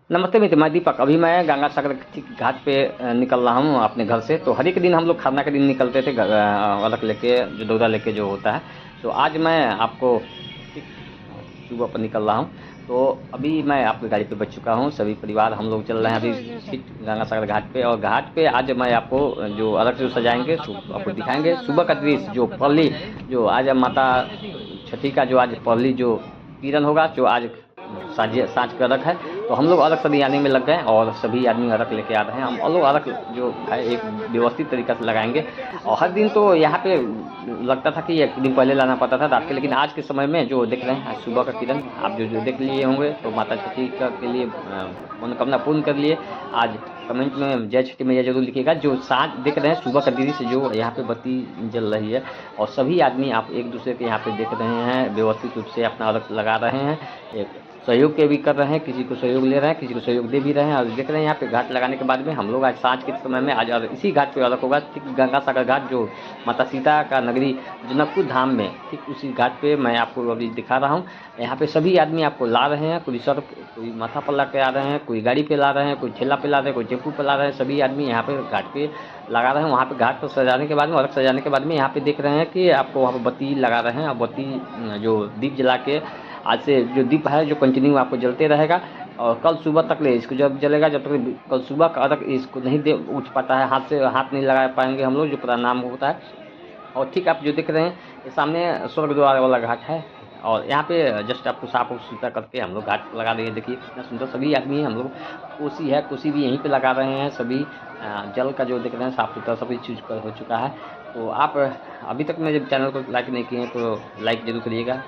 नमस्ते मित्र, मैं दीपक। अभी मैं गंगा सागर घाट पे निकल रहा हूँ अपने घर से। तो हर एक दिन हम लोग खरना के दिन निकलते थे अलग लेके, जो दौरा लेके जो होता है। तो आज मैं आपको ठीक सुबह पर निकल रहा हूँ। तो अभी मैं आपकी गाड़ी पे बच चुका हूँ। सभी परिवार हम लोग चल रहे हैं अभी ठीक गंगा सागर घाट पे। और घाट पे आज मैं आपको जो अलग से सजाएंगे तो आपको दिखाएंगे सुबह का दृश्य। जो पहली जो आज माता छठी का जो आज पहली जो किरण होगा, जो आज साँझ का अर्घ है। तो हम लोग अर्घ सदियाने में लग गए और सभी आदमी अर्घ लेके आ रहे हैं। हम लोग अर्घ जो है एक व्यवस्थित तरीक़ा से लगाएंगे। और हर दिन तो यहाँ पे लगता था कि एक दिन पहले लाना पड़ता था रात के, लेकिन आज के समय में जो देख रहे हैं आज सुबह का किरण आप जो देख लिए होंगे, तो माता छठी का के लिए मनोकामना पूर्ण कर लिए। आज कमेंट में जय छठी मैया जरूर लिखिएगा। जो साँझ देख रहे हैं सुबह का दृश्य जो यहाँ पे बत्ती जल रही है, और सभी आदमी आप एक दूसरे के यहाँ पे देख रहे हैं, व्यवस्थित रूप से अपना अर्घ लगा रहे हैं। एक सहयोग के भी कर रहे हैं, किसी को सहयोग ले रहे हैं, किसी को सहयोग दे भी रहे हैं। और देख रहे हैं यहाँ पे घाट लगाने के बाद में हम लोग आज साँझ के समय में आज इसी घाट पे अलग होगा। ठीक गंगा सागर घाट जो माता सीता का नगरी जनकपुर धाम में, ठीक उसी घाट पे मैं आपको अभी दिखा रहा हूँ। यहाँ पे सभी आदमी आपको ला रहे हैं, कोई सर कोई माथा पर ला के आ रहे हैं, कोई गाड़ी पे ला रहे हैं, कोई ठेला पे ला रहे हैं, कोई टेम्पू पे ला रहे हैं। सभी आदमी यहाँ पे घाट पे लगा रहे हैं। वहाँ पे घाट पर सजाने के बाद में, अलग सजाने के बाद में यहाँ पे देख रहे हैं कि आपको वहाँ पर बत्ती लगा रहे हैं। और बत्ती जो दीप जला के आज से जो दीप है जो कंटिन्यू आपको जलते रहेगा। और कल सुबह तक ले इसको जब जलेगा, जब तक कल सुबह का अर्घ इसको नहीं दे उठ पाता है, हाथ से हाथ नहीं लगा पाएंगे हम लोग, जो प्रणाम होता है। और ठीक आप जो देख रहे हैं ये सामने स्वर्ग द्वार वाला घाट है। और यहाँ पे जस्ट आपको साफ सुथरा करके हम लोग घाट लगा रहे हैं। देखिए कितना सुंदर सभी आदमी हम लोग, कोसी है, कोसी भी यहीं पे लगा रहे हैं। सभी जल का जो देख रहे हैं साफ सुथरा सभी चीज़ हो चुका है। तो आप अभी तक मेरे चैनल को लाइक नहीं किए हैं तो लाइक जरूर करिएगा,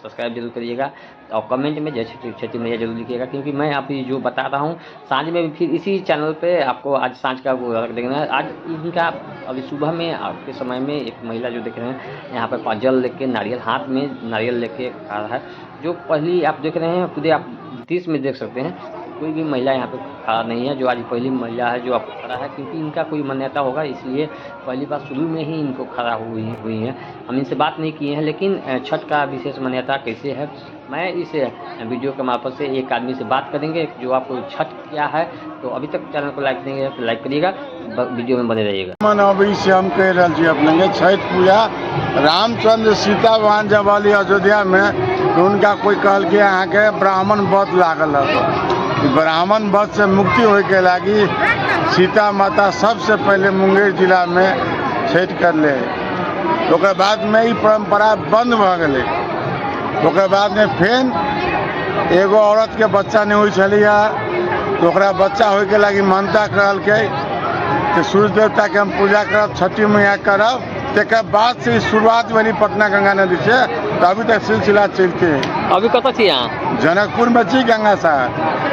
सब्सक्राइब जरूर करिएगा। और कमेंट में जय छठी मैया जरूर लिखिएगा, क्योंकि मैं अभी जो बता रहा हूँ साँझ में भी फिर इसी चैनल पे आपको आज साँझ का वो रख देना है। आज इनका अभी सुबह में आपके समय में एक महिला जो देख रहे हैं यहाँ पे जल लेके, नारियल हाथ में नारियल लेके आ रहा है। जो पहली आप देख रहे हैं खुद आप दृश्य में देख सकते हैं, कोई भी महिला यहाँ पे खड़ा नहीं है। जो आज पहली महिला है जो आपको खड़ा है, क्योंकि इनका कोई मान्यता होगा, इसलिए पहली बार शुरू में ही इनको खड़ा हुई है। हम इनसे बात नहीं किए हैं, लेकिन छठ का विशेष मान्यता कैसे है मैं इस वीडियो के मार्फत से एक आदमी से बात करेंगे जो आपको छठ क्या है। तो अभी तक चैनल को लाइक देंगे तो लाइक करिएगा, वीडियो में बने रहिएगा। अभी से हम कह रहे जी अपने छठ पूजा रामचंद्र सीता वहाँ जब वाली अयोध्या में, तो उनका कोई कहल के यहाँ के ब्राह्मण व्रत लागल है। ब्राह्मण व्रत से मुक्ति हो के लागी सीता माता सबसे पहले मुंगेर जिला में छठ कर ले। तो बाद में ये परंपरा बंद भ गए। तो बाद में फिर एगो औरत के बच्चा नहीं हुई छलिया, तो बच्चा हो के लागी मानता करल के सूर्य देवता के हम पूजा करब, छठी मैया करब। तक बाद से शुरुआत वाली पटना गंगा नदी से, तो अभी तक सिलसिला चलते है। अभी कत छी यहाँ जनकपुर में छी गंगा सागर।